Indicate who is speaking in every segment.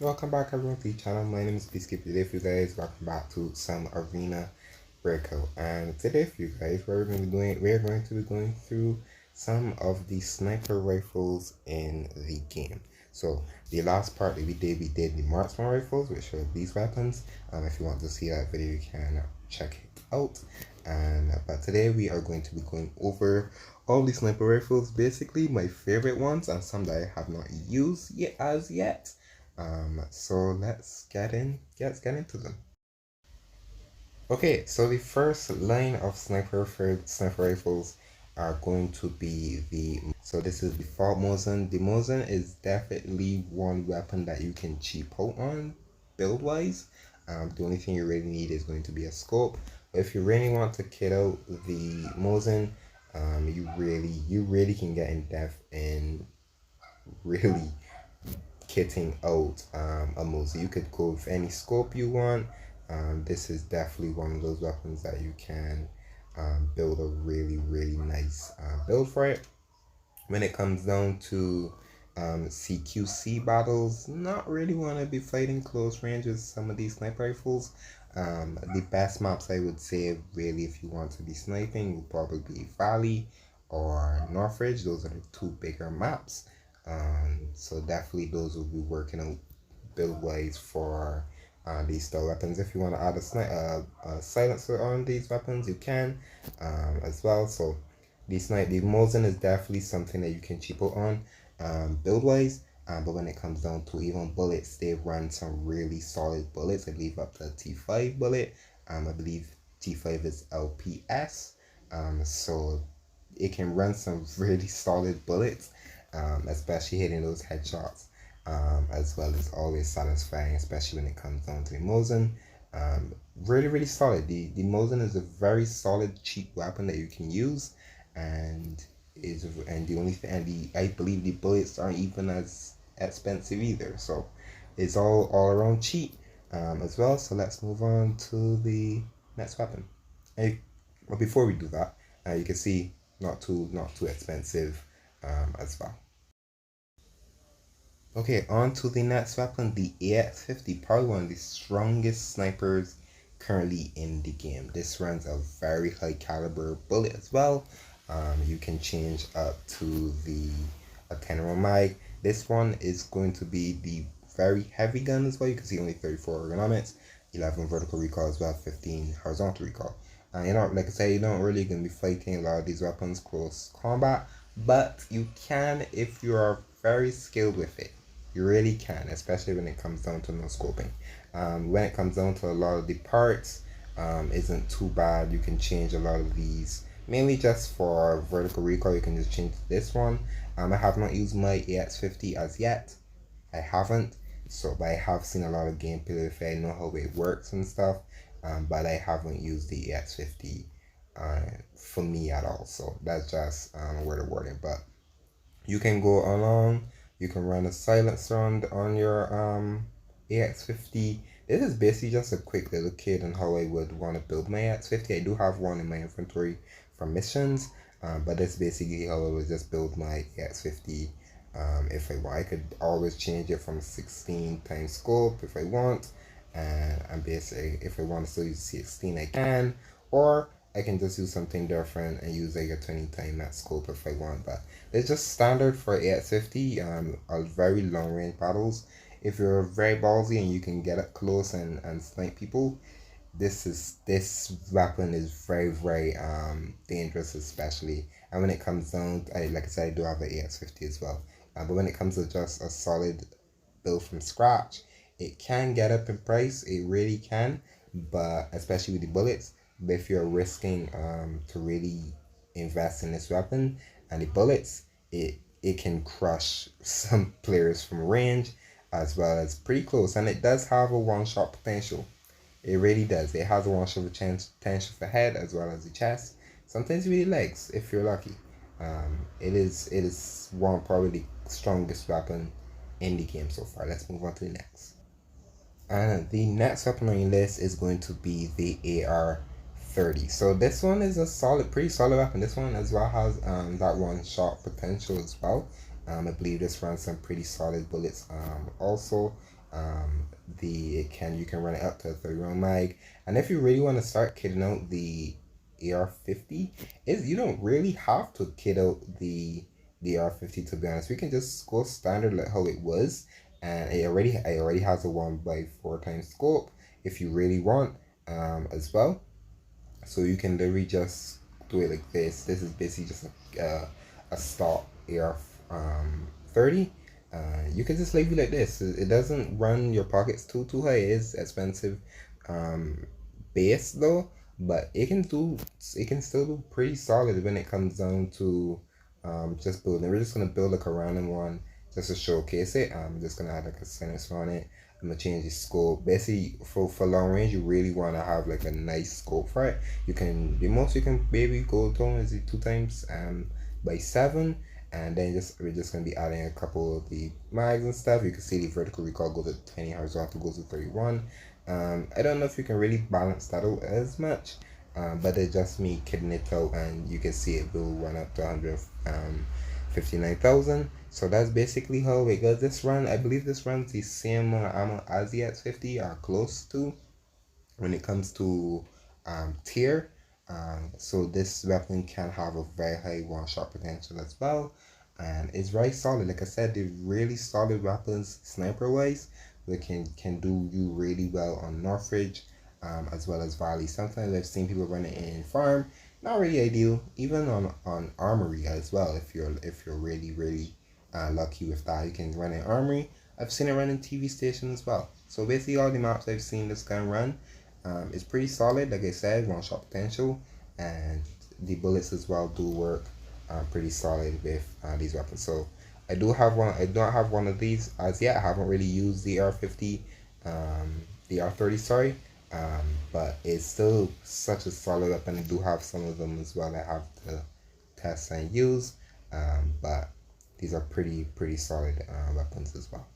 Speaker 1: Welcome back everyone to the channel. My name is Peacekeeper. Today for you guys, welcome back to some arena breakout. And today for you guys, we're going to be going through some of the sniper rifles in the game. So the last part that we did the marksman rifles, which are these weapons. If you want to see that video, you can check it out. But today we are going to be going over all the sniper rifles, basically my favorite ones and some that I have not used yet as yet. So let's get into them. Okay, so the first line of sniper rifles are going to be so this is the default Mosin. The Mosin is definitely one weapon that you can cheap out on build wise. The only thing you really need is going to be a scope. But if you really want to kit out the Mosin, you really can get in depth and really kitting out a Mosin. You could go with any scope you want. This is definitely one of those weapons that you can build a really nice build for it. When it comes down to CQC battles, not really want to be fighting close range with some of these sniper rifles. The best maps I would say, really, if you want to be sniping, would probably be Valley or Northridge. Those are the two bigger maps. So definitely those will be working out build wise for these style weapons. If you want to add a silencer on these weapons, you can as well. So the Mosin is definitely something that you can cheap out on build wise. But when it comes down to even bullets, they run some really solid bullets. I believe up to T5 bullet. I believe T5 is LPS. So it can run some really solid bullets, especially hitting those headshots, as well as always satisfying, especially when it comes down to the Mosin. Really solid. The Mosin is a very solid, cheap weapon that you can use, and the only thing, and the I believe the bullets aren't even as expensive either. So it's all around cheap as well. So let's move on to the next weapon. And, but before we do that, you can see not too expensive as well. Okay, on to the next weapon, the AX-50, probably one of the strongest snipers currently in the game. This runs a very high caliber bullet as well. You can change up to a 10 round mag. This one is going to be the very heavy gun as well. You can see only 34 ergonomics, 11 vertical recoil as well, 15 horizontal recoil. And like I said, you don't really gonna be fighting a lot of these weapons close combat, but you can if you are very skilled with it. You really can, especially when it comes down to no scoping. When it comes down to a lot of the parts, isn't too bad. You can change a lot of these, mainly just for vertical recoil. You can just change this one. I have not used my AX-50 as yet. I haven't. So, but I have seen a lot of gameplay with it. I know how it works and stuff. But I haven't used the AX-50 for me at all. So that's just word of wording. But you can go along. You can run a silencer on your AX-50. This is basically just a quick little kit on how I would want to build my AX-50. I do have one in my inventory for missions, but that's basically how I would just build my AX-50. If I want, I could always change it from 16 times scope if I want, and basically if I want to still use 16 I can, or I can just do something different and use like a 20 time that scope if I want. But it's just standard for AX-50 a very long range battles. If you're very ballsy and you can get up close and snipe people, this weapon is very dangerous, especially. And when it comes down, like I said, I do have an AX-50 as well. But when it comes to just a solid build from scratch, it can get up in price. It really can, but especially with the bullets. But if you're risking to really invest in this weapon and the bullets, it can crush some players from range as well as pretty close, and it does have a one shot potential. It really does. It has a one shot potential for head as well as the chest. Sometimes with the legs if you're lucky. It is one probably the strongest weapon in the game so far. Let's move on to the next. And the next weapon on your list is going to be the AR-30. So this one is a pretty solid weapon. This one as well has that one shot potential as well. I believe this runs some pretty solid bullets. Also, You can run it up to a 30 round mag. And if you really want to start kitting out the AR-50, is you don't really have to kit out the AR-50, to be honest. We can just go standard like how it was, and it already has a 1x4 times scope if you really want, as well. So you can literally just do it like this. This is basically just a stock AR 30. You can just leave it like this. It doesn't run your pockets too high. It is expensive base though, but it can still do pretty solid when it comes down to just building. We're just gonna build like a random one just to showcase it. I'm just gonna add like a sensor on it. I'm gonna change the scope. Basically, for long range, you really want to have like a nice scope for it. You can the most you can maybe go down is 2 times by 7, and then we're just gonna be adding a couple of the mags and stuff. You can see the vertical recoil goes to 20, horizontal goes to 31. I don't know if you can really balance that out as much, but it's just me kidding it out, and you can see it will run up to 159,000. So that's basically how it goes. This run, I believe this runs the same ammo as the X50, or close to, when it comes to tier. So this weapon can have a very high one shot potential as well, and it's very solid. Like I said, they're really solid weapons sniper wise. They can do you really well on Northridge, as well as Valley. Sometimes I've seen people run it in farm, not really ideal. Even on Armory as well. If you're really lucky with that, you can run in Armory. I've seen it run in TV station as well. So basically all the maps I've seen this gun run, it's pretty solid. Like I said, one shot potential, and the bullets as well do work pretty solid with these weapons. So I do have one. I don't have one of these as yet. I haven't really used the R50, the R30, sorry. But it's still such a solid weapon. I do have some of them as well. I have to test and use, but these are pretty solid weapons as well.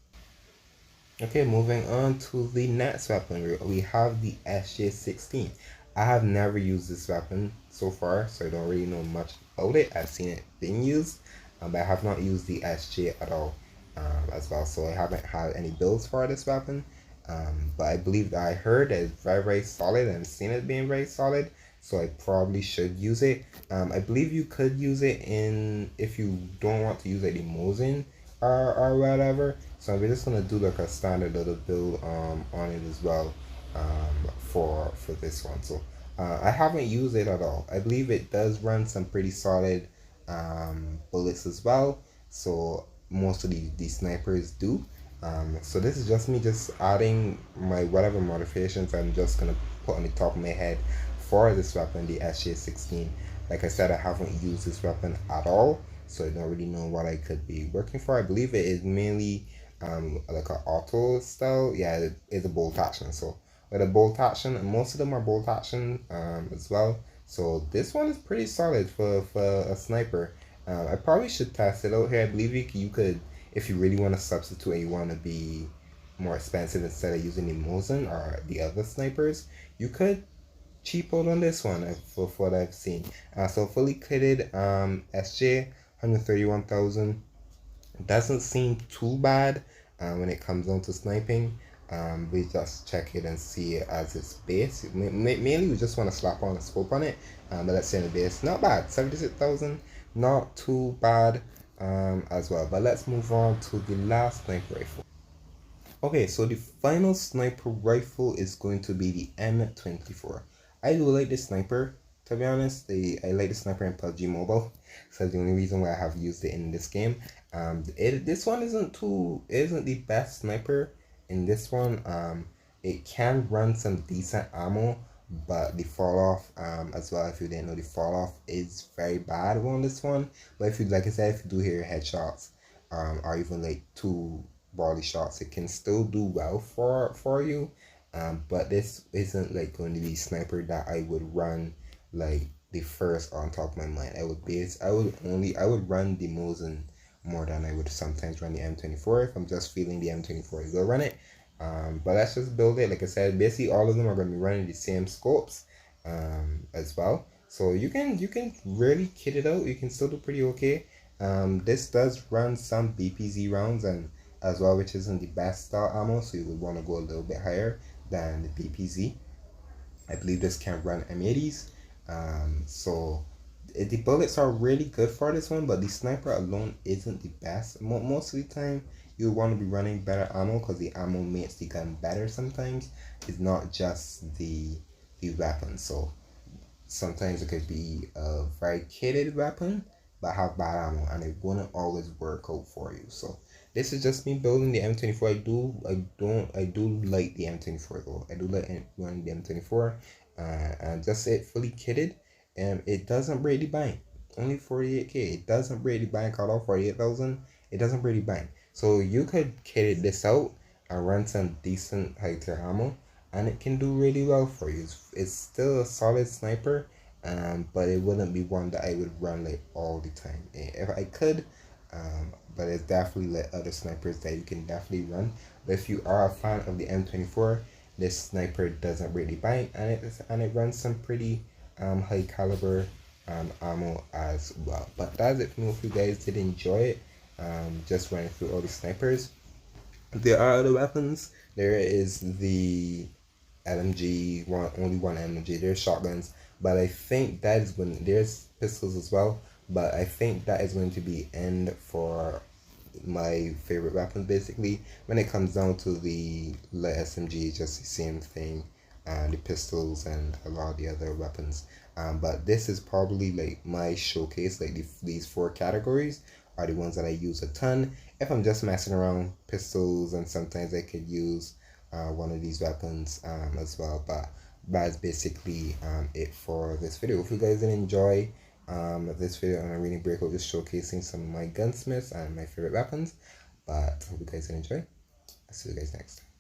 Speaker 1: Okay, moving on to the next weapon. We have the SJ16. I have never used this weapon so far, so I don't really know much about it. I've seen it being used, but I have not used the SJ at all, as well. So I haven't had any builds for this weapon. But I believe that I heard that it's very solid, and seen it being very solid. So I probably should use it. I believe you could use it in, if you don't want to use like the Mosin or whatever. So we're just gonna do like a standard little build on it as well, for this one. So I haven't used it at all. I believe it does run some pretty solid bullets as well. So most of the snipers do. So this is just me just adding my whatever modifications I'm just gonna put on the top of my head for this weapon, the SJ16. Like I said, I haven't used this weapon at all, so I don't really know what I could be working for. I believe it is mainly like an auto style. Yeah, it is a bolt action. So with a bolt action, and most of them are bolt action as well. So this one is pretty solid for a sniper. I probably should test it out here. I believe you could, if you really want to substitute and you want to be more expensive instead of using the Mosin or the other snipers, you could cheap out on this one for what I've seen. So fully kitted SJ 131,000 doesn't seem too bad when it comes down to sniping. We just check it and see it as its base. Mainly we just want to slap on a scope on it, but let's say the base, not bad. 76,000, not too bad as well. But let's move on to the last sniper rifle. Okay, so the final sniper rifle is going to be the M24. I do like this sniper, to be honest. I like the sniper in PUBG Mobile, so that's the only reason why I have used it in this game. This one isn't the best sniper in this one. It can run some decent ammo, but the fall off, as well, if you didn't know, the fall off is very bad on this one. But if you, like I said, if you do hear your headshots, or even like 2 volley shots, it can still do well for you. But this isn't like going to be sniper that I would run like the first on top of my mind. I would run the Mosin more than I would sometimes run the M24 if I'm just feeling the M24 to go run it. But let's just build it. Like I said, basically all of them are going to be running the same scopes as well. So you can really kit it out. You can still do pretty okay. This does run some BPZ rounds, and as well, which isn't the best style ammo, so you would want to go a little bit higher than the BPZ. I believe this can run M80s. So the bullets are really good for this one, but the sniper alone isn't the best. Most of the time, you want to be running better ammo because the ammo makes the gun better sometimes. It's not just the weapon. So sometimes it could be a very kitted weapon but have bad ammo, and it wouldn't always work out for you. So this is just me building the M24. I do like the M24 though. I do like running the M24, and just it fully kitted, and it doesn't really bang. Only 48k. It doesn't really bang. Call out 48,000. It doesn't really bang. So you could kit this out and run some decent high tier ammo, and it can do really well for you. It's still a solid sniper, but it wouldn't be one that I would run like all the time if I could. But it's definitely like other snipers that you can definitely run. But if you are a fan of the M24, this sniper doesn't really bite, and it runs some pretty high caliber ammo as well. But that's it for me. If you guys did enjoy it, just running through all the snipers. There are other weapons. There is the LMG, only one LMG. There's shotguns, but I think that is when there's pistols as well. But I think that is going to be end for my favorite weapons. Basically, when it comes down to the light SMG, just the same thing, and the pistols and a lot of the other weapons. But this is probably like my showcase. Like these four categories are the ones that I use a ton. If I'm just messing around, pistols, and sometimes I could use one of these weapons as well. But that's basically it for this video. If you guys did enjoy this video on a reading breakout, just showcasing some of my gunsmiths and my favorite weapons. But hope you guys did enjoy. I'll see you guys next time.